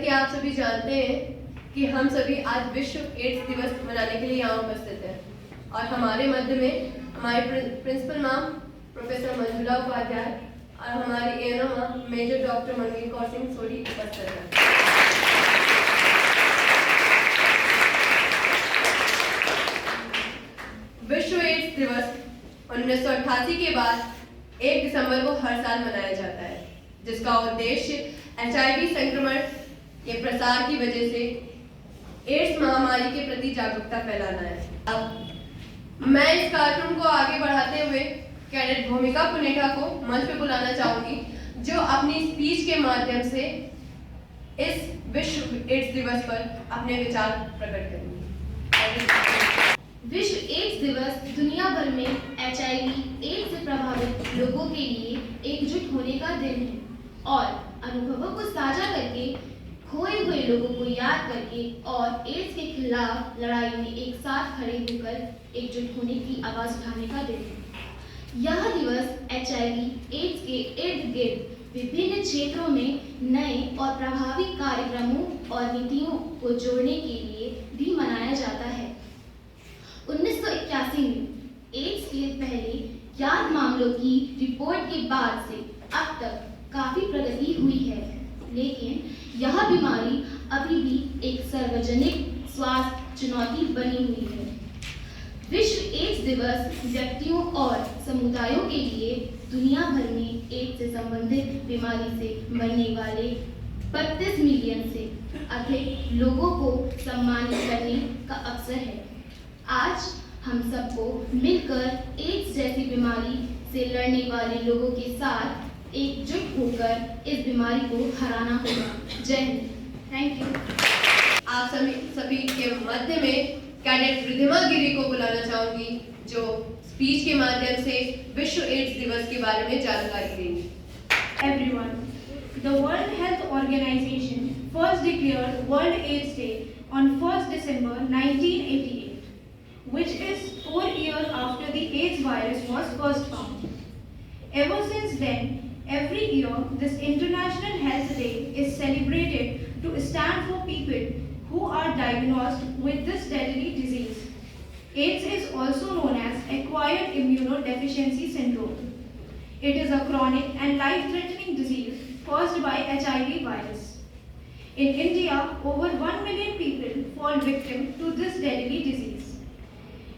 कि आप सभी जानते हैं कि हम सभी आज विश्व एड्स दिवस मनाने के लिए यहाँ उपस्थित हैं और हमारे मध्य में हमारे principal ma'am professor Manjula Upadhyay और हमारी ANO ma'am major doctor Manveer Kaur Singh Sodhi उपस्थित हैं। विश्व एड्स दिवस 1988 के बाद 1 दिसंबर को हर साल मनाया जाता है, जिसका उद्देश्य HIV संक्रमण के प्रसार की वजह से एड्स महामारी के प्रति जागरूकता फैलाना है। अब मैं इस कार्यक्रम को आगे बढ़ाते हुए कैडेट भूमिका पुनेठा को मंच पर बुलाना चाहूंगी, जो अपनी स्पीच के माध्यम से इस विश्व एड्स दिवस पर अपने विचार प्रकट करेंगी। विश्व एड्स दिवस दुनिया भर में HIV एड्स से प्रभावित लोगों के लिए एकजुट होने का दिन है और अनुभवों को साझा करके, खोए हुए लोगों को याद करके और एड्स के खिलाफ लड़ाई में एक साथ खड़े होकर एकजुट होने की आवाज उठाने का दिन है। यह दिवस HIV एड्स के इर्द गिर्द विभिन्न क्षेत्रों में नए और प्रभावी कार्यक्रमों और नीतियों को जोड़ने के लिए भी मनाया जाता है। 1981 में एड्स के पहले ज्ञात मामलों की रिपोर्ट के बाद से अब तक काफी प्रगति हुई है, लेकिन यह बीमारी अभी भी एक सार्वजनिक स्वास्थ्य चुनौती बनी हुई है। विश्व एड्स दिवस व्यक्तियों और समुदायों के लिए दुनिया भर में एड्स से संबंधित बीमारी से मरने वाले 32 मिलियन से अधिक लोगों को सम्मानित करने का अवसर है। आज हम सबको मिलकर एड्स जैसी बीमारी से लड़ने वाले लोगों के साथ एकजुट होकर इस बीमारी को हराना होगा। जय हिंद। Thank you. आप सभी के मध्य में कैडेट रिद्धिमा गिरी को बुलाना चाहूंगी, जो स्पीच के माध्यम से विश्व एड्स दिवस के बारे में जानकारी देंगी। Everyone, the World Health Organization first declared World AIDS Day on 1st December 1988, which is 4 years after the AIDS virus was first found. Ever since then, every year, this International Health Day is celebrated to stand for people who are diagnosed with this deadly disease. AIDS is also known as acquired immunodeficiency syndrome. It is a chronic and life-threatening disease caused by HIV virus. In India, over 1 million people fall victim to this deadly disease.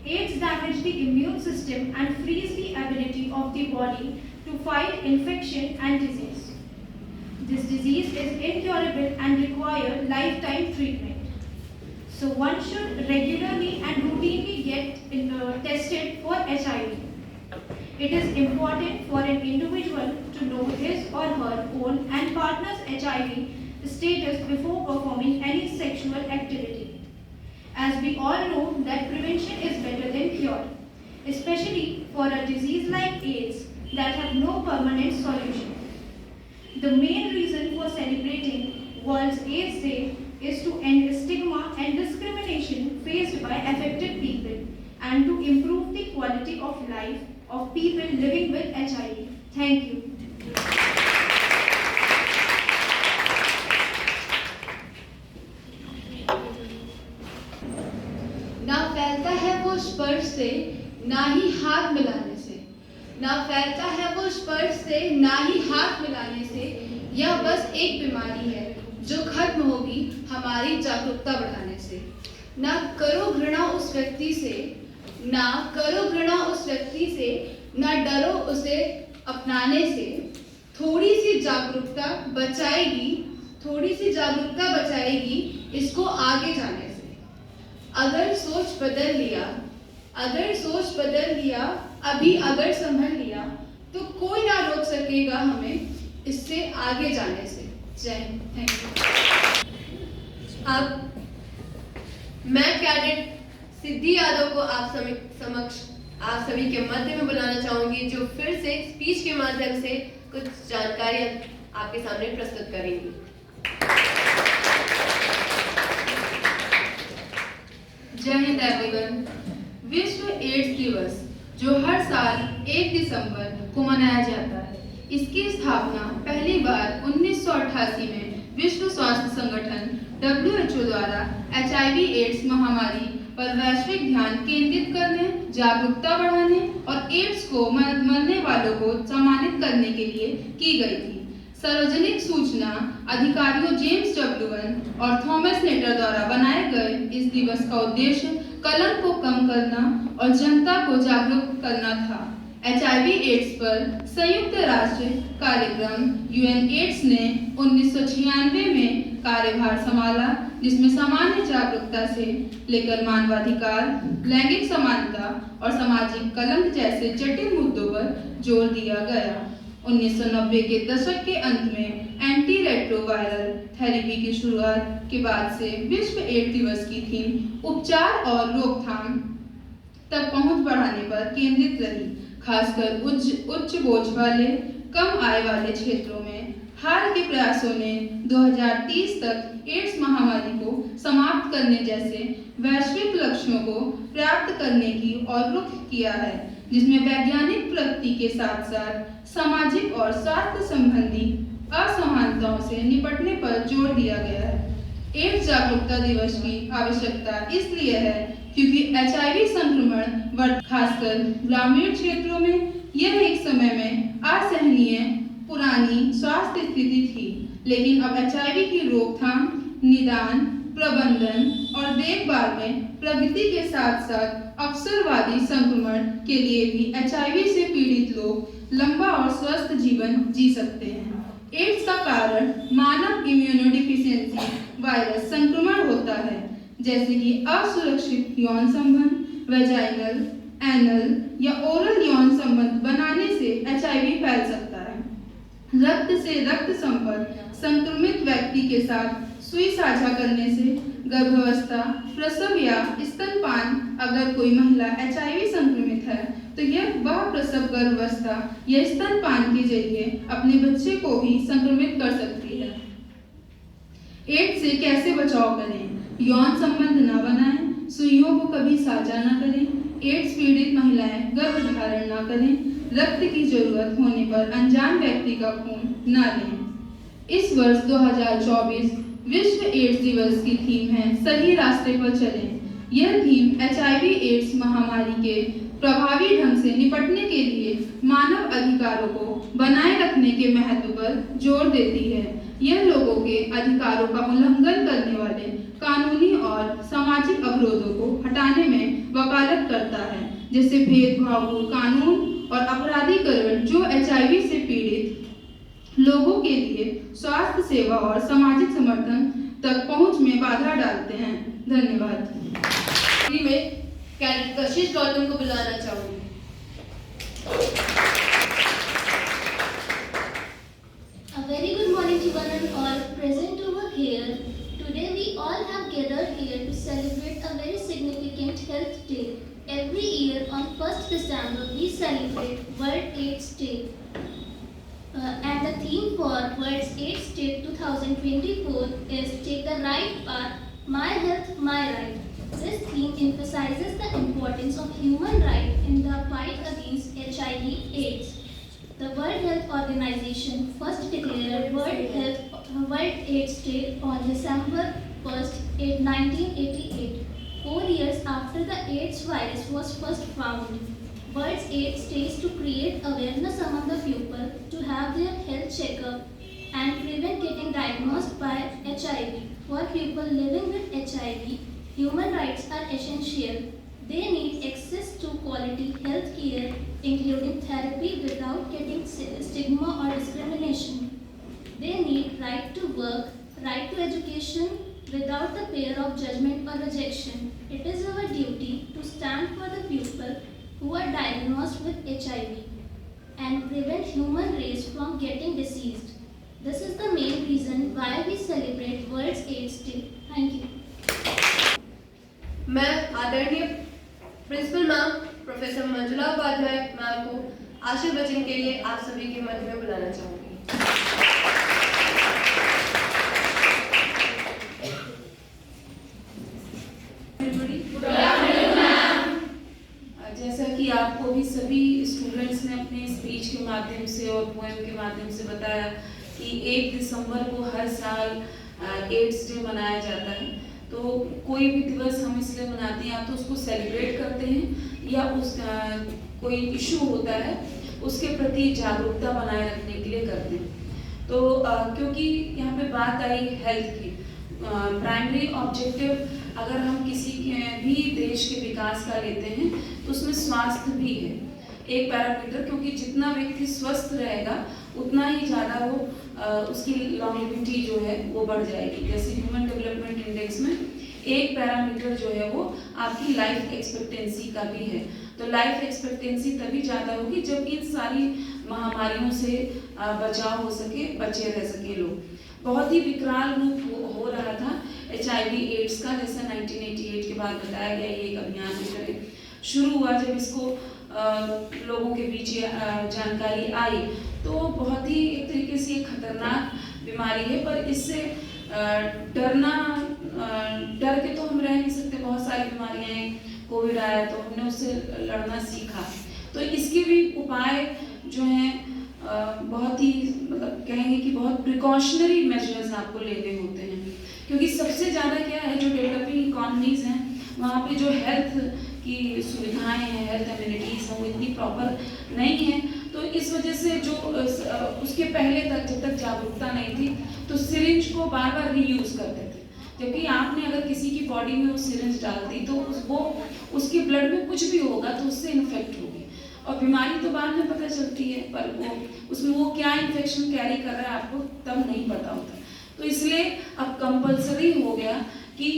AIDS damage the immune system and frees the ability of the body to fight infection and disease. This disease is incurable and requires lifetime treatment. So one should regularly and routinely get tested for HIV. It is important for an individual to know his or her own and partner's HIV status before performing any sexual activity. As we all know that prevention is better than cure, especially for a disease like AIDS that have no permanent solution. The main reason for celebrating World AIDS Day is to end stigma and discrimination faced by affected people and to improve the quality of life of people living with HIV. Thank you. ना फैलता है वो स्पर्श से, ना ही हाथ मिलाने से। ना फैलता है वो स्पर्श से, ना ही हाथ मिलाने से। यह बस एक बीमारी है जो खत्म होगी हमारी जागरूकता बढ़ाने से। ना करो घृणा उस व्यक्ति से, ना करो घृणा उस व्यक्ति से, ना डरो उसे अपनाने से। थोड़ी सी जागरूकता बचाएगी, थोड़ी सी जागरूकता बचाएगी इसको आगे जाने से। अगर सोच बदल लिया, अगर सोच बदल लिया, अभी अगर संभल लिया, तो कोई ना रोक सकेगा हमें इससे आगे जाने से। जय हिंद। Thank you. अब मैं कैडेट सिद्धि यादव को आप सभी के मध्य में बुलाना चाहूंगी, जो फिर से स्पीच के माध्यम से कुछ जानकारी आपके सामने प्रस्तुत करेंगी। जय हिंद एवरीवन। विश्व एड्स दिवस जो हर साल 1 दिसंबर को मनाया जाता है, इसकी स्थापना पहली बार 1988 में विश्व स्वास्थ्य संगठन WHO द्वारा HIV एड्स महामारी पर वैश्विक ध्यान केंद्रित करने, जागरूकता बढ़ाने और एड्स को मरने वालों को सम्मानित करने के लिए की गई थी। सार्वजनिक सूचना अधिकारियों जेम्स W1 और थॉमस नेटर द्वारा बनाए गए इस दिवस का उद्देश्य कलंक को कम करना और जनता को जागरूक करना था। HIV एड्स पर संयुक्त राष्ट्र कार्यक्रम UNAIDS ने 1996 में कार्यभार संभाला, जिसमें सामान्य जागरूकता से लेकर मानवाधिकार, लैंगिक समानता और सामाजिक कलंक जैसे जटिल मुद्दों पर जोर दिया गया। 1990 के दशक के अंत में एंटी रेट्रोवायरल थेरेपी की शुरुआत के बाद से विश्व एड्स दिवस की थीम उपचार और रोकथाम तक पहुंच बढ़ाने पर केंद्रित रही, खासकर उच्च बोझ वाले, कम आय वाले क्षेत्रों में। हाल के प्रयासों ने 2030 तक एड्स महामारी को समाप्त करने जैसे वैश्विक लक्ष्यों को प्राप्त करने की ओर रुख किया है, जिसमें वैज्ञानिक प्रगति के साथ साथ सामाजिक और स्वास्थ्य संबंधी असमानताओं से निपटने पर जोर दिया गया है। एड्स जागरूकता दिवस की आवश्यकता इसलिए है क्योंकि HIV संक्रमण खासकर ग्रामीण क्षेत्रों में यह एक समय में असहनीय पुरानी स्वास्थ्य स्थिति थी, लेकिन अब HIV की रोकथाम, निदान, प्रबंधन और देखभाल में प्रगति के साथ साथ अवसरवादी संक्रमण के लिए भी HIV से पीड़ित लोग लंबा और स्वस्थ जीवन जी सकते हैं। एड्स का कारण मानव इम्यूनोडिफिशियेंसी वायरस संक्रमण होता है, जैसे कि असुरक्षित यौन संबंध, वेजाइनल, एनल या ओरल यौन संबंध बनाने से HIV फैल सकता है। रक्त से रक्त संपर्क संक्रमित व्यक्ति के साथ सुई साझा करने से, गर्भावस्था, प्रसव या स्तनपान, अगर कोई महिला HIV संक्रमित है तो वह प्रसव, गर्भावस्था या स्तनपान के जरिए अपने बच्चे को भी संक्रमित कर सकती है। एड्स से कैसे बचाव करें? यौन संबंध न बनाएं, सुइयों को कभी साझा न करें, एड्स पीड़ित महिलाएं गर्भधारण न करें, रक्त की जरूरत होने पर अनजान व्यक्ति का खून न लें। इस वर्ष 2024 विश्व एड्स दिवस की थीम है सही रास्ते पर चलें। यह थीम HIV एड्स महामारी के प्रभावी ढंग से निपटने के लिए मानव अधिकारों को बनाए रखने के महत्व पर जोर देती है। यह लोगों के अधिकारों का उल्लंघन करने वाले कानूनी और सामाजिक अवरोधों को हटाने में वकालत करता है, जैसे भेदभावपूर्ण कानून और अपराधीकरण जो HIV से पीड़ित लोगों के लिए स्वास्थ्य सेवा और सामाजिक समर्थन तक पहुंच में बाधा डालते हैं। धन्यवाद। में कैडेट कशिश गौतम को बुलाना चाहूंगी। A very good morning to one and all present over here. Today we all have gathered here to celebrate a very significant health day. Every year on 1st December we celebrate World AIDS Day. And the theme for World AIDS Day 2024 is Take the Right Path, My Health, My Right. This theme emphasizes the importance of human rights in the fight against HIV/AIDS. The World Health Organization first declared World AIDS Day on December 1st, 1988, 4 years after the AIDS virus was first found. World AIDS Day is to create awareness among the people to have their health checkup and prevent getting diagnosed by HIV. For people living with HIV, human rights are essential. They need access to quality health care, including therapy without getting stigma or discrimination. They need right to work, right to education without the fear of judgment or rejection. It is our duty to stand for the people who are diagnosed with HIV and prevent human race from getting diseased. This is the main reason why we celebrate World AIDS Day. Thank you. मैं आदरणीय principal ma'am professor Manjula Upadhyay ma'am को आशीर्वचन के लिए आप सभी के मध्य में बुलाना चाहूंगी। जैसा कि आपको भी सभी स्टूडेंट्स ने अपने स्पीच के माध्यम से और पोएम के माध्यम से बताया कि 1 दिसंबर को हर साल एड्स डे मनाया जाता है। तो कोई भी दिवस हम इसलिए मनाते हैं, या तो उसको सेलिब्रेट करते हैं या उस कोई इशू होता है उसके प्रति जागरूकता बनाए रखने के लिए करते हैं। तो क्योंकि यहाँ पे बात आई हेल्थ की, प्राइमरी ऑब्जेक्टिव अगर हम किसी भी देश के विकास का लेते हैं तो उसमें स्वास्थ्य भी है एक पैरामीटर, क्योंकि जितना व्यक्ति स्वस्थ रहेगा उतना ही ज़्यादा वो उसकी लॉन्जेविटी जो है वो बढ़ जाएगी। जैसे ह्यूमन डेवलपमेंट इंडेक्स में एक पैरामीटर जो है वो आपकी लाइफ एक्सपेक्टेंसी का भी है। तो लाइफ एक्सपेक्टेंसी तभी ज़्यादा होगी जब इन सारी महामारियों से बचाव हो सके, बचे रह सके लोग। बहुत ही विकराल रूप हो रहा था HIV एड्स का, जैसे 1988 के बाद बताया गया ये एक अभियान की तरह शुरू हुआ। जब इसको लोगों के बीच जानकारी आई तो बहुत ही एक तरीके से खतरनाक बीमारी है, पर इससे डर के तो हम रह नहीं सकते। बहुत सारी बीमारियां हैं, कोविड आया तो हमने उससे लड़ना सीखा। तो इसके भी उपाय जो हैं बहुत ही मतलब कहेंगे कि बहुत प्रिकॉशनरी मेजर्स आपको लेने होते हैं, क्योंकि सबसे ज़्यादा क्या है जो डेवलपिंग इकॉनमीज हैं वहाँ पे जो हेल्थ की सुविधाएं हैं, हेल्थ एमिनिटीज़ हैं वो इतनी प्रॉपर नहीं है। तो इस वजह से जो उसके पहले तक जब तक जागरूकता नहीं थी तो सिरिंज को बार बार रीयूज़ करते थे, जबकि आपने अगर किसी की बॉडी में वो सिरिंज डाल दी तो वो उसके ब्लड में कुछ भी होगा तो उससे इन्फेक्ट होगी, और बीमारी तो बाद में पता चलती है पर वो उसमें वो क्या इन्फेक्शन कैरी कर रहा है आपको तब नहीं पता होता। तो इसलिए अब कंपलसरी हो गया कि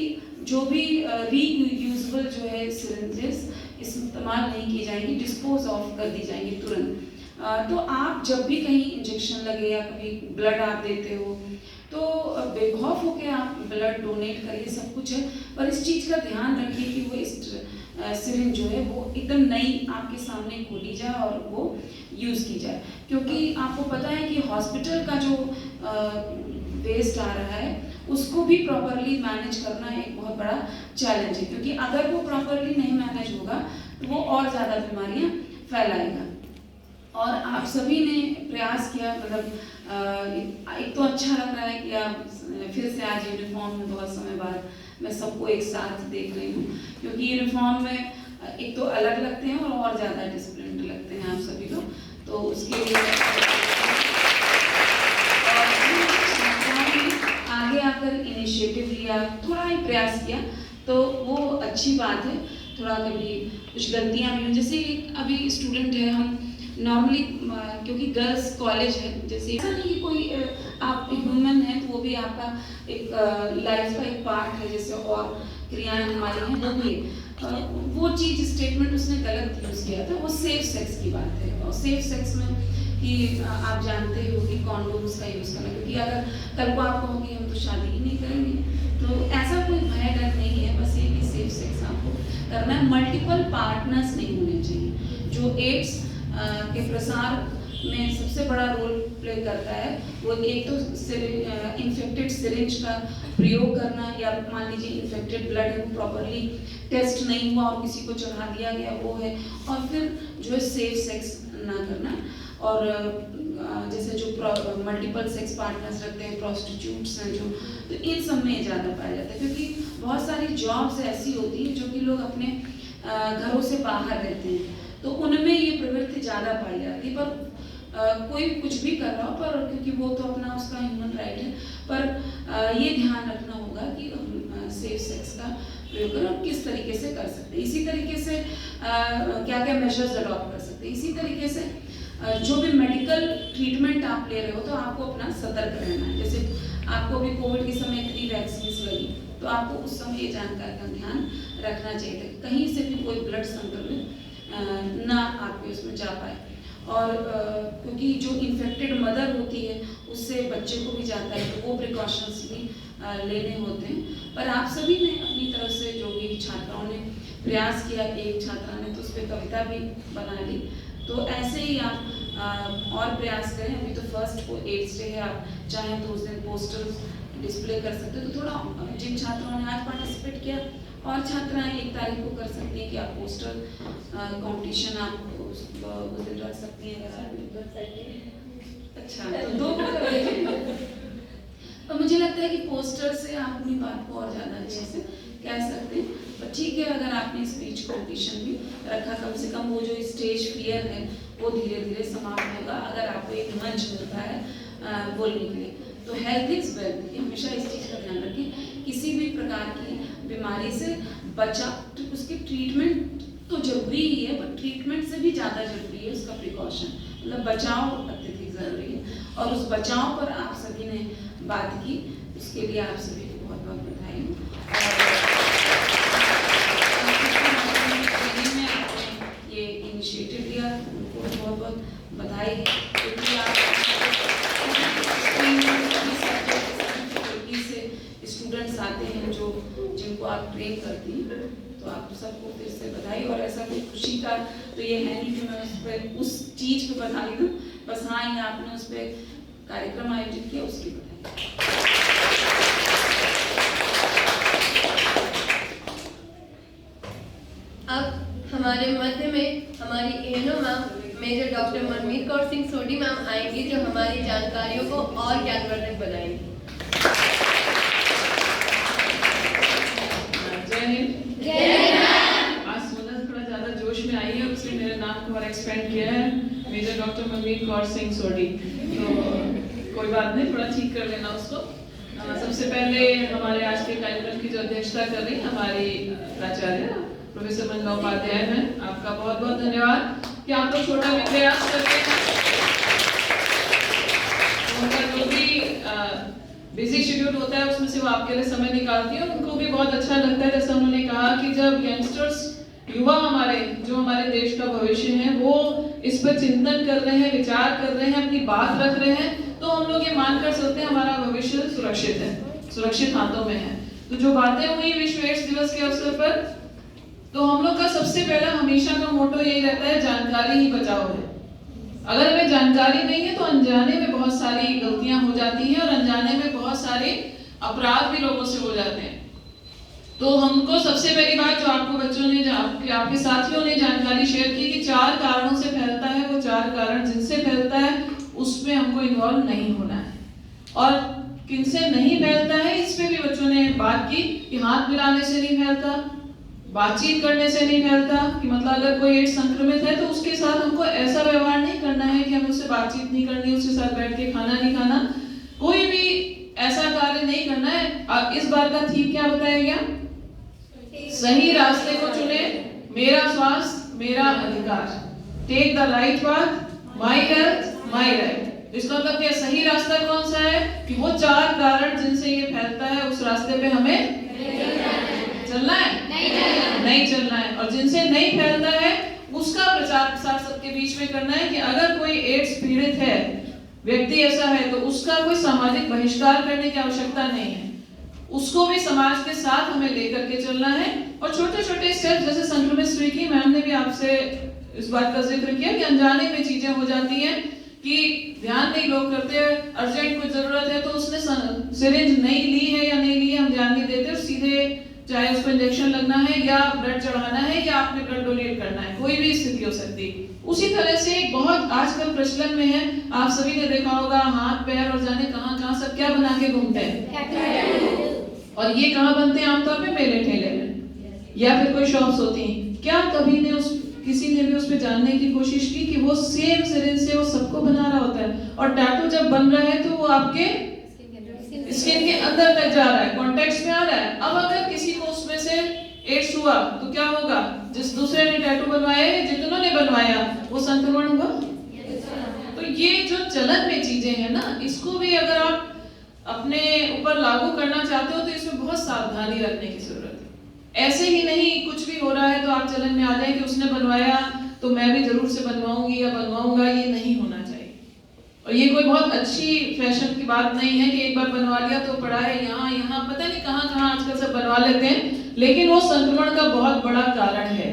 जो भी रीयूजेबल जो है सिरिंजेस इस्तेमाल नहीं की जाएंगी, डिस्पोज ऑफ कर दी जाएंगी तुरंत। तो आप जब भी कहीं इंजेक्शन लगे या कभी ब्लड आप देते हो तो बेखौफ होकर आप ब्लड डोनेट करिए, सब कुछ है, पर इस चीज़ का ध्यान रखिए कि वो सिरिंज जो है वो एकदम नई आपके सामने खोली जाए और वो यूज़ की जाए। क्योंकि आपको पता है कि हॉस्पिटल का जो वेस्ट आ रहा है उसको भी प्रॉपरली मैनेज करना एक बहुत बड़ा चैलेंज है, क्योंकि अगर वो प्रॉपरली नहीं मैनेज होगा तो वो और ज़्यादा बीमारियां फैलाएगा। और आप सभी ने प्रयास किया, मतलब एक तो अच्छा लग रहा है कि आप फिर से आज यूनिफॉर्म में बहुत समय बाद मैं सबको एक साथ देख रही हूँ, क्योंकि यूनिफॉर्म में एक तो अलग लगते हैं और ज़्यादा डिसिप्लिन लगते हैं आप सभी लोग। तो उसके लिए आगे आकर इनिशिएटिव लिया, थोड़ा ही प्रयास किया तो वो अच्छी बात है। थोड़ा कभी कुछ गलतियाँ भी, जैसे अभी स्टूडेंट है, हम नॉर्मली क्योंकि गर्ल्स कॉलेज है, जैसे ऐसा नहीं कि कोई आप ह्यूमन है तो वो भी आपका एक लाइफ का एक पार्ट है, जैसे और क्रियाएं हमारी हैं वो भी है। वो चीज़ स्टेटमेंट उसने गलत यूज़ किया था, वो सेफ सेक्स की बात है। और सेफ सेक्स में कि आप जानते हो कि कॉन्डोम्स का यूज़ करना, क्योंकि अगर कल को आप कहोगे हम तो शादी ही नहीं करेंगे तो ऐसा कोई भय डर नहीं है, बस ये कि सेफ सेक्स आपको करना है। मल्टीपल पार्टनर्स नहीं होने चाहिए। जो एड्स के प्रसार में सबसे बड़ा रोल प्ले करता है वो एक तो इन्फेक्टेड सिरिंज का प्रयोग करना, या मान लीजिए इन्फेक्टेड ब्लड है वो प्रॉपरली टेस्ट नहीं हुआ और किसी को चढ़ा दिया गया वो है, और फिर जो है सेफ सेक्स ना करना। और जैसे जो मल्टीपल सेक्स पार्टनर्स रखते हैं, प्रोस्टिट्यूट्स हैं जो, तो इन सब में ज़्यादा पाया जाता है, क्योंकि बहुत सारी जॉब्स ऐसी होती हैं जो कि लोग अपने घरों से बाहर रहते हैं तो उनमें ये प्रवृत्ति ज़्यादा पाई जाती है। पर कोई कुछ भी कर रहा हो, पर क्योंकि वो तो अपना उसका ह्यूमन राइट है, पर ये ध्यान रखना होगा कि सेफ सेक्स का प्रयोग करें और किस तरीके से कर सकते हैं। इसी तरीके से क्या क्या मेजर्स अडॉप्ट कर सकते हैं। इसी तरीके से जो भी मेडिकल ट्रीटमेंट आप ले रहे हो तो आपको अपना सतर्क रहना है। जैसे आपको अभी कोविड के समय इतनी वैक्सीन लगी तो आपको उस समय ये जानकारी का ध्यान रखना चाहिए था कहीं से भी कोई ब्लड संक्रमित ना आपके उसमें जा पाए। और क्योंकि जो इन्फेक्टेड मदर होती है उससे बच्चे को भी जाता है तो वो प्रिकॉशंस भी लेने होते हैं। पर आप सभी ने अपनी तरफ से जो भी छात्राओं ने प्रयास किया, एक छात्रा ने तो उस पर कविता भी बना ली, तो ऐसे ही आप और प्रयास करें। अभी तो फर्स्ट को एड्स डे है, आप चाहें तो उस दिन पोस्टर्स डिस्प्ले कर सकते हो। तो थोड़ा जिन छात्राओं ने आज पार्टिसिपेट किया और छात्राएं 1 तारीख को कर सकती हैं कि आप पोस्टर कंपटीशन आप उस दिन रख सकती हैं अगर आप कर सकते हैं। अच्छा, तो 2 को कर दीजिए। और मुझे लगता है कि पोस्टर से आप अपनी बात को और ज़्यादा अच्छे से कह सकते हैं। पर ठीक है, अगर आपने स्पीच कॉम्पिटिशन भी रखा, कम से कम वो जो स्टेज फियर है वो धीरे धीरे समाप्त होगा अगर आपको एक मंच मिलता है बोलने के लिए। तो हेल्थ इज वेल्थ, हमेशा इस चीज़ का ध्यान रखें। किसी भी प्रकार की बीमारी से बचा, तो उसकी ट्रीटमेंट तो जरूरी ही है, पर ट्रीटमेंट से भी ज़्यादा जरूरी है उसका प्रिकॉशन, मतलब बचाव अत्यधिक जरूरी है। और उस बचाव पर आप सभी ने बात की, उसके लिए आप सभी को बहुत बहुत बधाई। में आपने ये इनिशिएटिव लिया, उनको बहुत बहुत बधाई है, क्योंकि आप से स्टूडेंट्स आते हैं जो जिनको आप ट्रेन करती हैं, तो आप सबको फिर से बधाई। और ऐसा कोई खुशी का तो ये है नहीं कि मैं उस पर उस चीज़ पे बधाई दूँ, बस हाँ, ये आपने उस पर कार्यक्रम आयोजित किया उसकी बधाई। अब हमारे मध्य में हमारी एएनओ मैम मेजर डॉक्टर मनमीत कौर सिंह सोडी मैम आएंगी, जो हमारी जानकारियों को और ज्ञानवर्धक बनाएंगी। जय हिंद। आज सोनल थोड़ा ज्यादा जोश में आई है, उसने मेरे नाम को और एक्सपेंड किया है, मेजर डॉक्टर मनमीत कौर सिंह सोडी। तो कोई बात नहीं, थोड़ा ठीक कर लेना उसको। सबसे पहले हमारे आज के कार्यक्रम की जो अध्यक्षता कर रही हमारी प्राचार्य प्रोफेसर मंगला उपाध्याय हैं, आपका बहुत बहुत धन्यवाद कि आप लोग छोटा भी प्रयास करते हैं। उनका जो भी बिजी शेड्यूल होता है उसमें से वो आपके लिए समय निकालती है, उनको भी बहुत अच्छा लगता है। जैसा उन्होंने कहा कि जब यंगस्टर्स, युवा हमारे जो हमारे देश का भविष्य है, वो इस पर चिंतन कर रहे हैं, विचार कर रहे हैं, अपनी बात रख रहे हैं, तो हम लोग ये मानकर चलते हैं हमारा भविष्य सुरक्षित है, सुरक्षित हाथों में है। तो जो बातें हुई विश्व एड्स दिवस के अवसर पर, तो हम लोग का सबसे पहला हमेशा का मोटो यही रहता है, जानकारी ही बचाओ है। अगर हमें जानकारी नहीं है तो अनजाने में बहुत सारी गलतियां हो जाती हैं और अनजाने में बहुत सारे अपराध भी लोगों से हो जाते हैं। तो हमको सबसे पहली बात जो आपको बच्चों ने, आपके साथियों ने जानकारी शेयर की कि 4 कारणों से फैलता है, वो 4 कारण जिनसे फैलता है उसमें हमको इन्वॉल्व नहीं होना है। और किनसे नहीं फैलता है इस पे भी बच्चों ने बात की कि हाथ मिलाने से नहीं फैलता, बातचीत करने से नहीं फैलता, कि मतलब अगर कोई एड्स संक्रमित है तो उसके साथ हमको ऐसा व्यवहार नहीं करना है कि हमें उससे बातचीत नहीं करनी, उसके साथ बैठ के खाना नहीं खाना, कोई भी ऐसा कार्य नहीं करना है। अब इस बार का थीम क्या बताया गया? सही रास्ते को चुने, मेरा स्वास्थ्य मेरा अधिकार, take the right path, my health my right. इसका मतलब क्या? सही रास्ता कौन सा है कि वो 4 कारण जिनसे ये फैलता है उस रास्ते पे हमें चलना है, नहीं चलना है। और जिनसे नहीं फैलता है उसका प्रचार प्रसार सबके बीच में करना है कि अगर कोई एड्स पीड़ित है, व्यक्ति ऐसा है, तो उसका कोई सामाजिक बहिष्कार करने की आवश्यकता नहीं है, उसको भी समाज के साथ हमें लेकर के चलना है। और छोटे छोटे स्टेप, जैसे संक्रमित स्त्री की मैम ने भी आपसे इस बात का जिक्र किया कि अनजाने में चीजें हो जाती हैं कि ध्यान नहीं लोग करते हैं, अर्जेंट कुछ जरूरत है तो उसने सिरिंज नहीं ली है या नहीं ली है, हम ध्यान नहीं देते और सीधे चाहे उसको इंजेक्शन लगना है या ब्लड चढ़ाना है या आपने ब्लड डोनेट करना है, कोई भी स्थिति हो सकती है। उसी तरह से एक बहुत आजकल प्रचलन में है, आप सभी ने देखा होगा, हाथ पैर और जाने कहां सब क्या बना के घूमते हैं, और ये कहाँ बनते हैं? आमतौर पे मेले ठेले में या फिर कोई शॉप्स होती हैं। क्या कभी ने किसी ने भी उस पर जानने की कोशिश की कि वो सेम सिरिंज से वो सबको बना रहा होता है, और टैटू जब बन रहा है तो वो आपके स्किन के अंदर तक जा रहा है, कॉन्टेक्ट में आ रहा है। अब अगर किसी को उसमें से एड्स हुआ तो क्या होगा? जिस दूसरे ने टैटू बनवाया है, जितनों ने बनवाया, वो संक्रमण हुआ। तो ये जो चलन में चीजें हैं ना, इसको भी अगर आप अपने ऊपर लागू करना चाहते हो तो इसमें बहुत सावधानी रखने की जरूरत है। ऐसे ही नहीं कुछ भी हो रहा है तो आप चलन में आ जाए कि उसने बनवाया तो मैं भी जरूर से बनवाऊंगी या बनवाऊंगा, ये नहीं होना चाहिए। और ये कोई बहुत अच्छी फैशन की बात नहीं है कि एक बार बनवा लिया तो पड़ा है, यहाँ पता नहीं कहाँ आजकल सब बनवा लेते हैं, लेकिन वो संक्रमण का बहुत बड़ा कारण है।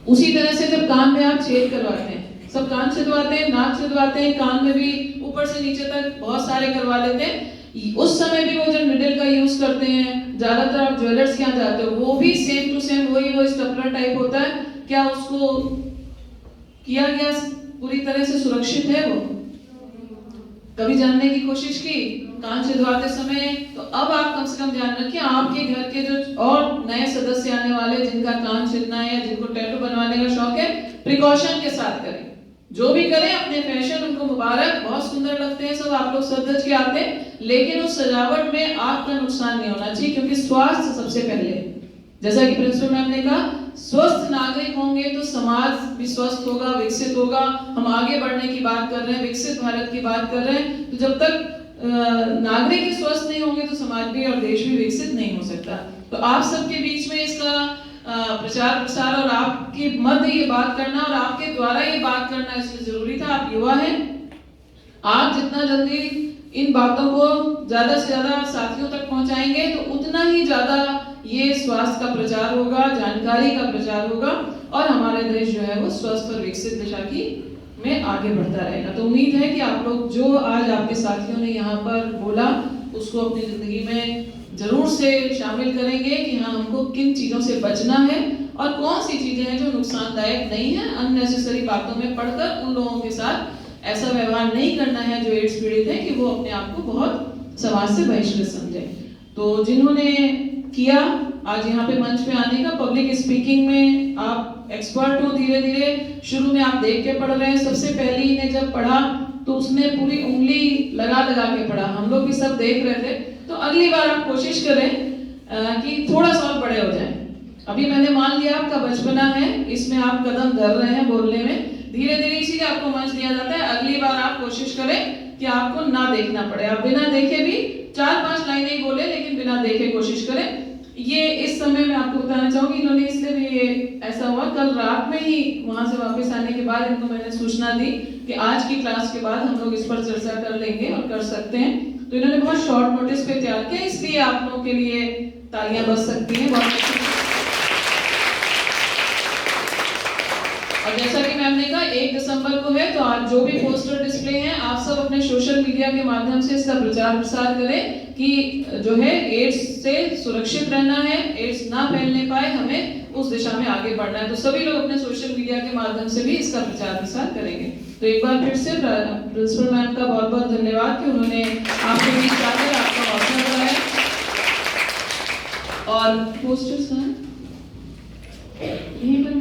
उसी तरह से जब कान में आप छेद करवाते हैं, सब कान छिदवाते हैं, नाक छिदवाते हैं, कान में भी ऊपर से नीचे तक बहुत सारे करवा लेते हैं। उस समय भी वो जो निडल का यूज करते हैं, ज्यादातर आप ज्वेलर्स के यहाँ जाते हो, वो भी सेम टू सेम वही वो स्टपलर टाइप होता है। क्या उसको किया गया पूरी तरह से सुरक्षित है? वो कभी जानने की कोशिश की कान छिदवाते समय, तो अब आप कम से कम ध्यान रखिए आपके घर के जो और नए सदस्य आने वाले जिनका कान छिदना है या जिनको टैटू बनवाने का शौक है, प्रिकॉशन के साथ करें। जो भी करें अपने फैशन उनको मुबारक, बहुत सुंदर लगते हैं सब, आप लोग सज के आते हैं, लेकिन उस सजावट में आपका नुकसान नहीं होना चाहिए, क्योंकि स्वास्थ्य सबसे पहले। जैसा कि प्रिंसिपल मैम ने कहा, स्वस्थ नागरिक होंगे तो समाज भी स्वस्थ होगा, विकसित होगा। हम आगे बढ़ने की बात कर रहे हैं, विकसित भारत की बात कर रहे हैं, तो जब तक नागरिक ही स्वस्थ नहीं होंगे तो समाज भी और देश भी विकसित नहीं हो सकता। तो आप सबके बीच में इसका प्रचार प्रसार और आपके मध्य ये बात करना और आपके द्वारा ये बात करना इसलिए जरूरी था। आप युवा हैं, आप जितना जल्दी इन बातों को ज्यादा से ज्यादा साथियों तक पहुंचाएंगे तो उतना ही ज्यादा ये स्वास्थ्य का प्रचार होगा, जानकारी का प्रचार होगा और हमारे देश जो है वो स्वस्थ और विकसित दिशा की में आगे बढ़ता रहेगा। तो उम्मीद है कि आप लोग जो आज आपके साथियों ने यहाँ पर बोला उसको अपनी जिंदगी में जरूर से शामिल करेंगे कि हाँ हमको किन चीजों से बचना है और कौन सी चीजें हैं जो नुकसानदायक नहीं है। अननेसेसरी बातों में पढ़कर उन लोगों के साथ ऐसा व्यवहार नहीं करना है जो एड्स पीड़ित है कि वो अपने आप को बहुत समाज से बहिष्कृत समझे। तो जिन्होंने किया आज यहाँ पे मंच पे आने का, पब्लिक स्पीकिंग में आप एक्सपर्ट हो, धीरे धीरे शुरू में आप देख के पढ़ रहे हैं। सबसे पहली ने जब पढ़ा तो उसने पूरी उंगली लगा लगा के पढ़ा, हम लोग भी सब देख रहे थे। तो अगली बार आप कोशिश करें कि थोड़ा सा और बड़े हो जाएं। अभी मैंने मान लिया आपका बचपना है, इसमें आप कदम धर रहे हैं बोलने में, धीरे धीरे इसीलिए आपको मंच दिया जाता है। अगली बार आप कोशिश करें कि आपको ना देखना पड़े, आप बिना देखे भी 4-5 लाइनें ही बोले, लेकिन बिना देखे कोशिश करें। ये इस समय मैं आपको बताना चाहूंगी, इन्होंने इसलिए भी ये ऐसा हुआ, कल रात में ही वहां से वापस आने के बाद इनको मैंने सूचना दी कि आज की क्लास के बाद हम लोग इस पर चर्चा कर लेंगे और कर सकते हैं। तो इन्होंने बहुत शॉर्ट नोटिस पे तैयार किया, इसलिए आप लोगों के लिए तालियां बज सकती हैं। बहुत और जैसा कि मैम ने कहा 1 दिसंबर को है, तो आज जो भी पोस्टर डिस्प्ले हैं आप सब अपने सोशल मीडिया के माध्यम से इसका प्रचार प्रसार करें कि जो है एड्स से सुरक्षित रहना है, एड्स ना फैलने पाए, हमें उस दिशा में आगे बढ़ना है। तो सभी लोग अपने सोशल मीडिया के माध्यम से भी इसका प्रचार प्रसार करेंगे। तो एक बार फिर से प्रिंसिपल मैम का बहुत बहुत धन्यवाद कि उन्होंने आपके बीच आकर आपका हौसला बढ़ाया। और पोस्टर्स हैं यहीं पर